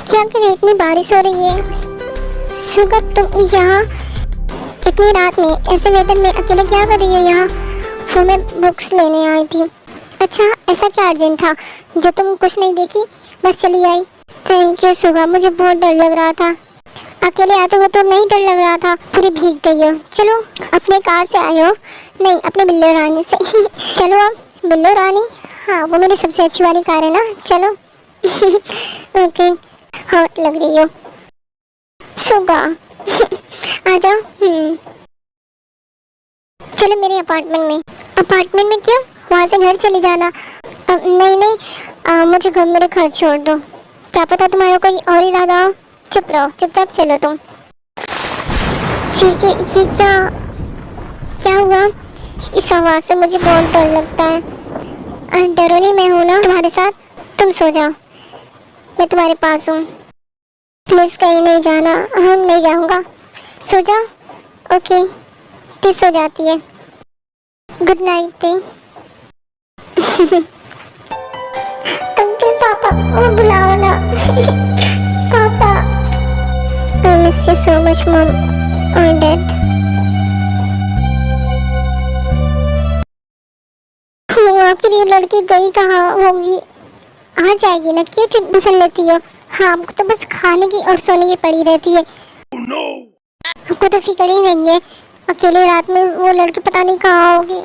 क्या करे, इतनी बारिश हो रही है। सुगा तुम यहाँ इतनी रात में ऐसे वेदर में अकेले क्या कर रही हो यहाँ? वो मैं बुक्स लेने आई थी। अच्छा, ऐसा क्या अर्जेंट था जो तुम कुछ नहीं देखी बस चली आई? थैंक यू सुगा, मुझे बहुत डर लग रहा था। अकेले आते हुए तो नहीं डर लग रहा था, पूरी भीग गई हो। चलो, अपने कार से आए हो? नहीं, अपने बिल्लो रानी से। चलो अब बिल्लो रानी, हाँ वो मेरी सबसे अच्छी वाली कार है ना, चलो। ओके, हॉट लग रही हो सुगा। आ जाओ। चलो मेरे अपार्टमेंट में। अपार्टमेंट में क्यों? वहाँ से घर चली जाना। नहीं नहीं, मुझे घर मेरे घर छोड़ दो। क्या पता तुम्हारा कोई और इरादा हो। चुप रहो, चुपचाप चलो तुम। ठीक है, ये क्या क्या हुआ? इस आवाज से मुझे बहुत डर लगता है। डरो नहीं, मैं हूँ ना तुम्हारे साथ। तुम सो जाओ, मैं तुम्हारे पास हूँ। प्लीज कहीं नहीं जाना। हम नहीं जाऊँगा, सो जाओ। ओके, ती सो जाती है। गुड नाइट ती। अंकल पापा वो बुलाओ ना। पापा, I miss you so much mom or dad। आखिर ये लड़की गई कहाँ होगी? आ जाएगी ना, क्यों टेंशन लेती हो? हाँ, हमको तो बस खाने की और सोने की पड़ी रहती है। हमको तो फिक्र ही नहीं है, अकेले रात में वो लड़की पता नहीं कहाँ होगी।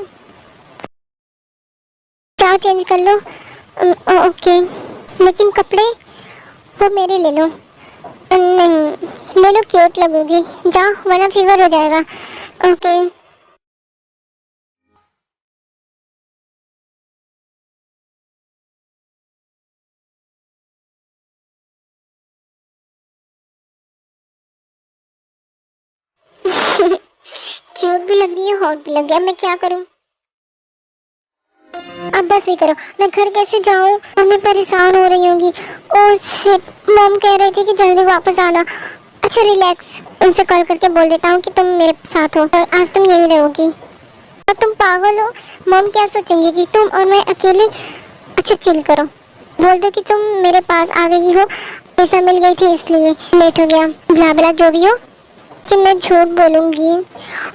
चाह चेंज कर लो। ओके, लेकिन कपड़े वो मेरे ले लो। नहीं ले लो, क्यूट लगोगी। जाओ वरना फीवर हो जाएगा। ओके। क्यूट भी लग रही है, हॉट भी लग गया। मैं क्या करूं? अब बस भी करो, मैं घर कैसे जाऊं? मम्मी परेशान हो रही होंगी। ओह शिट, मॉम कह रही थी कि जल्दी वापस आना। अच्छा रिलैक्स, उनसे कॉल करके बोल देता हूँ कि तुम मेरे साथ हो और आज तुम यहीं रहोगी। और तुम पागल हो, मॉम क्या सोचेंगी कि तुम और मैं अकेले। अच्छा चिल करो, बोल दो कि तुम मेरे पास आ गई हो, पैसा मिल गई थी इसलिए लेट हो गया। ब्ला ब्ला जो भी हो, कि मैं झूठ बोलूंगी।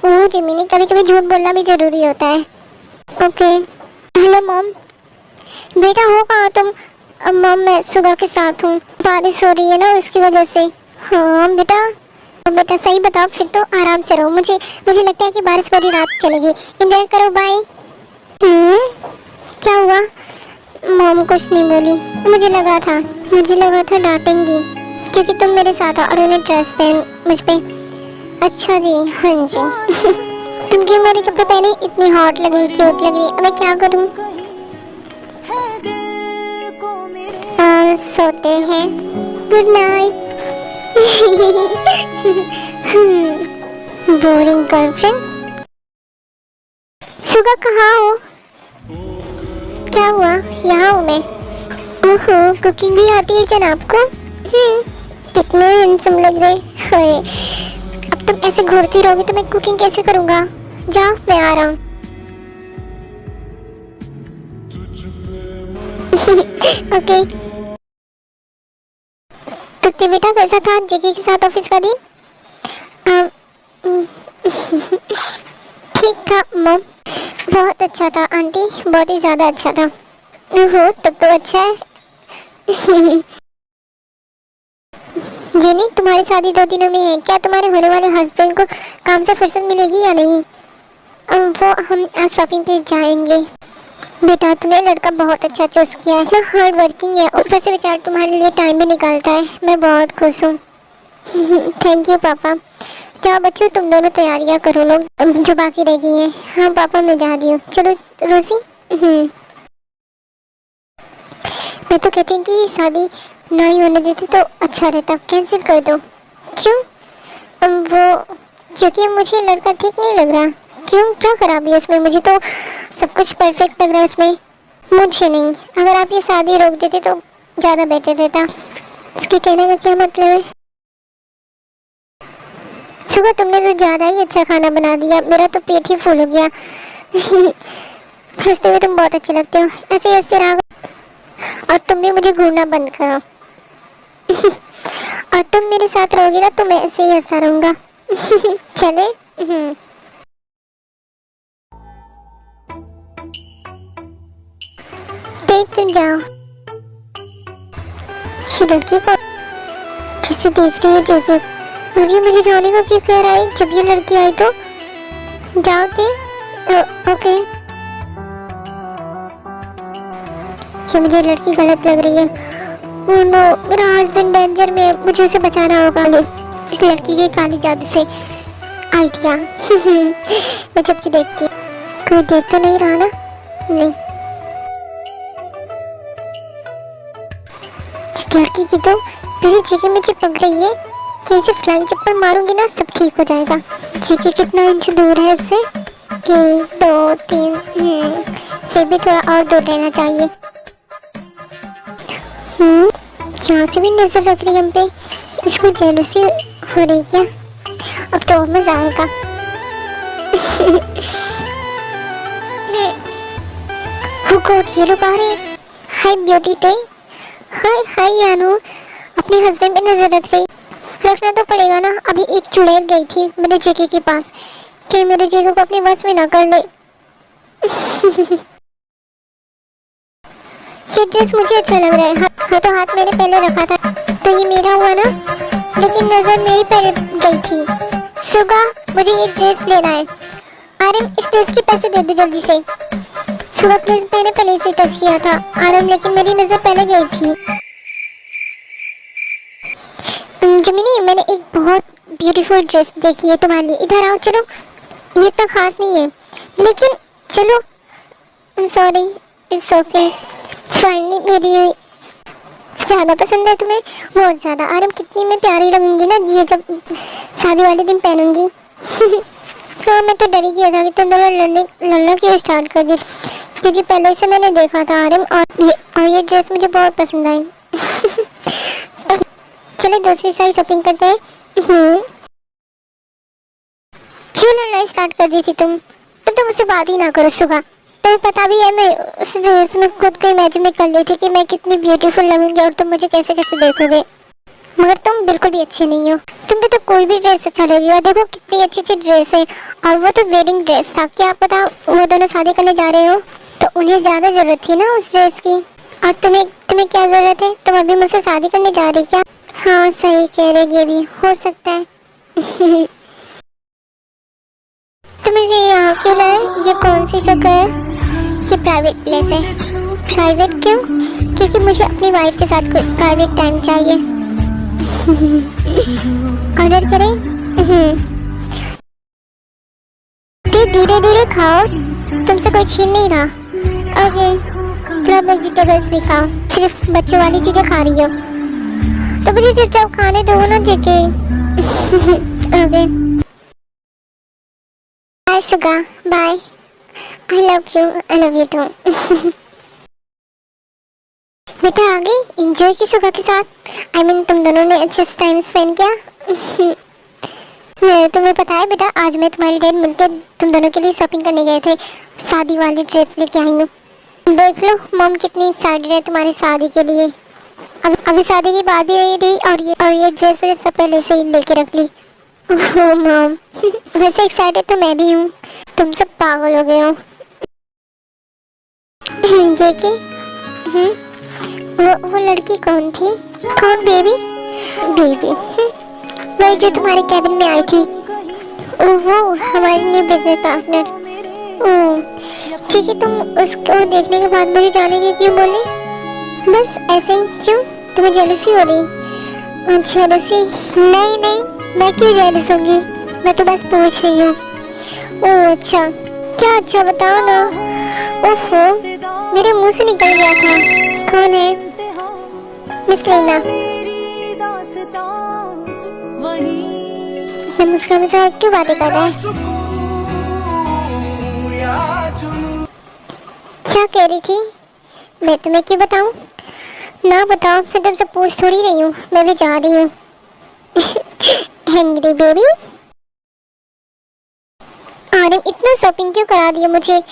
ओह जिमिनी, कभी कभी झूठ बोलना भी जरूरी होता है। ओके। Hello mom. बेटा हो कहाँ तुम? मॉम मैं सुगा के साथ हूँ, बारिश हो रही है ना उसकी वजह से। हाँ बेटा। बेटा सही बताओ, फिर तो आराम से रहो। मुझे लगता है कि बारिश पूरी रात चलेगी। एंजॉय करो, बाय। क्या हुआ? मॉम कुछ नहीं बोली। मुझे लगा था डांटेंगी क्योंकि तुम मेरे साथ हो और उन्हें ट्रस्ट है मुझ पे। अच्छा जी, हाँ जी। तुम क्यों मेरे कपड़े पहने? इतनी हॉट लग रही, क्यूट लग रही। मैं क्या करूं? सोते हैं। Good night. Boring girlfriend. Suga कहाँ हो? क्या हुआ? यहाँ हूँ मैं। ओहो, कुकिंग भी आती है जनाब को? कितने हैंडसम लग रहे। अब तुम ऐसे घूरती रहोगी तो मैं कुकिंग कैसे करूँगा? जाओ, मैं आ रहा हूँ। ओके। तो बेटा कैसा था जेकी के साथ ऑफिस का दिन? ठीक था मॉम। बहुत अच्छा था आंटी, बहुत ही ज्यादा अच्छा था। ओहो, तब तो अच्छा है। जेनी, तुम्हारी शादी 2 दिनों में है। क्या तुम्हारे होने वाले हस्बैंड को काम से फुर्सत मिलेगी या नहीं? वो हम आज शॉपिंग पे जाएंगे। बेटा तुमने लड़का बहुत अच्छा चूज किया है ना, हार्ड वर्किंग है, ऊपर से बेचारा तुम्हारे लिए टाइम भी निकालता है। मैं बहुत खुश हूँ। थैंक यू पापा। जाओ बच्चों, तुम दोनों तैयारियां करो लोग जो बाकी रह गई हैं। हाँ पापा, मैं जा रही हूँ। चलो रोजी। मैं तो कहती हूँ कि शादी नहीं होने देती तो अच्छा रहता, कैंसिल कर दो। क्यों? वो क्योंकि मुझे लड़का ठीक नहीं लग रहा। क्यों, क्या खराबी है उसमें? मुझे तो सब कुछ परफेक्ट लग रहा है उसमें। मुझे नहीं। अगर आप ये शादी रोक देते तो ज़्यादा बेटर रहता। इसके कहने का क्या मतलब है? सुबह तुमने तो ज़्यादा ही अच्छा खाना बना दिया, मेरा तो पेट ही फूल हो गया। हंसते हुए तुम बहुत अच्छे लगते हो, ऐसे हंसते रहो। और तुम भी मुझे घूरना बंद करो। और तुम मेरे साथ रहोगे ना तो मैं ऐसे ही हंसता रहूंगा। चले। देख तुम जाओ। ये लड़की को कैसे देख रही है जगह, और ये मुझे जाने को क्यों कह रहा है? जब ये लड़की आई तो जाओ थे। ओके, ये मुझे लड़की गलत लग रही है। ओह नो, मेरा हस्बैंड डेंजर में है, मुझे उसे बचाना होगा इस लड़की के काली जादू से। आइडिया। मैं जब की देखती, कोई देख तो नहीं रहा ना? नहीं, इस लड़की की तो मेरी जगह में चिपक रही है। जैसे फ्लाइंग चप्पल मारूंगी ना सब ठीक हो जाएगा। जगह कितना इंच दूर है उससे? 1 2 3, फिर भी थोड़ा और दूर रहना चाहिए। यहाँ से भी नजर रख रही हम पे। इसको जेलसी हो रही क्या? अब तो मजा आएगा। ये लोग आ रहे। हाय ब्यूटी थे। हाय हाय यानू, अपने हस्बैंड पे नजर रखना तो पड़ेगा ना। अभी एक चुड़ैल गई थी मेरे जेके के पास कि मेरे जेके को अपने बस में ना कर ले। ये ड्रेस मुझे अच्छा लग रहा है। हाँ तो हाथ मैंने पहले रखा था तो ये मेरा हुआ ना, लेकिन नजर मेरी पहले गई थी। सुगा, मुझे ये ड्रेस लेना है। आरम, इस ड्रेस के पैसे दे दे जल्दी से। सुगा प्लीज, मैंने पहले इसे टच किया था आरम, लेकिन मेरी नजर पहले गई थी। जमीनी, मैंने एक बहुत ब्यूटीफुल ड्रेस देखी है तुम्हारे लिए, इधर आओ। चलो, ये इतना खास नहीं है लेकिन चलो। Sorry, it's okay. फनी, मेरी ज़्यादा पसंद है तुम्हें? बहुत ज़्यादा। आरम, कितनी मैं प्यारी लगूंगी ना ये जब शादी वाले दिन पहनूंगी। हाँ, मैं तो डरी गया था कि तुम दोनों लड़ना क्यों स्टार्ट कर दी, क्योंकि पहले से मैंने देखा था आरम, और ये ड्रेस मुझे बहुत पसंद आई। चलो दूसरी साइड शॉपिंग करते हैं। क्यों लड़ना स्टार्ट कर दी थी तुम? तो मुझसे बात ही ना करो सुगा। तो पता भी है, मैं उस ड्रेस में खुद को इमेजिन में कर ली थी कि मैं कितनी ब्यूटीफुल लगूंगी और तुम मुझे कैसे कैसे देखोगे। मगर तुम बिल्कुल भी अच्छे नहीं हो। तुम पे तो कोई भी ड्रेस अच्छा लगेगा। देखो कितनी अच्छी अच्छी ड्रेस है, और वो तो वेडिंग ड्रेस था। क्या पता वो दोनों शादी करने जा रहे हो, तो उन्हें ज्यादा जरूरत थी ना उस ड्रेस की। और तुम्हें क्या जरूरत है? तुम अभी मुझसे शादी करने जा रही क्या? हाँ सही कह रहे, ये भी हो सकता है। तो मुझे यहाँ क्यों लाए? ये कौन सी जगह है? ये प्राइवेट प्लेस है। प्राइवेट क्यों? क्योंकि मुझे अपनी वाइफ के साथ कोई प्राइवेट टाइम चाहिए। ऑर्डर करें? धीरे धीरे खाओ, तुमसे कोई छीन नहीं रहा। ओके, थोड़ा वेजिटेबल्स भी खाओ। सिर्फ बच्चों वाली चीजें खा रही हो तो मुझे चुपचाप खाने दो ना JK. Okay bye Suga, bye. I love you, I love you too। बेटा आ गई, इंजॉय की सुगा के साथ। I mean, तुम दोनों ने अच्छे से टाइम स्पेंड किया। तुम्हें पता है बेटा, आज मैं तुम्हारी डैड मिलकर तुम दोनों के लिए शॉपिंग करने गए थे। शादी वाली ड्रेस लेके आई हूँ। देख लो मॉम कितनी एक्साइटेड है तुम्हारी शादी के लिए। अभी शादी की बात भी नहीं थी और ये ड्रेस सब पहले से ही लेके रख ली। ओह मॉम, वैसे एक्साइटेड तो मैं भी हूँ। तुम सब पागल हो गए हो। जेके, वो लड़की कौन थी? कौन? बेबी? वही जो तुम्हारे कैबिन में आई थी। वो हमारी न्यू बिजनेस पार्टनर। ठीक है, तुम उसको देखने के बाद मुझे जाने की क्यों बोली? बस ऐसे ही। क्यों, तुम्हें जेलसी हो रही? जेलसी? नहीं, मैं क्यों जेलस होंगी? मैं तो बस पूछ रही हूँ। ओह अच्छा, क्या अच्छा बताओ ना। ओफो, मेरे मुंह से निकल गया था। कौन है? मिस लेना। मैं मुस्कुरा क्यों बातें कर रहा है? क्या कह रही थी? मैं तुम्हें क्यों बताऊं? ना बताओ, मैं तुमसे पूछ थोड़ी रही हूँ, मैं भी जा रही हूँ। Hangry baby. आरम, इतना शॉपिंग क्यों करा दिया मुझे?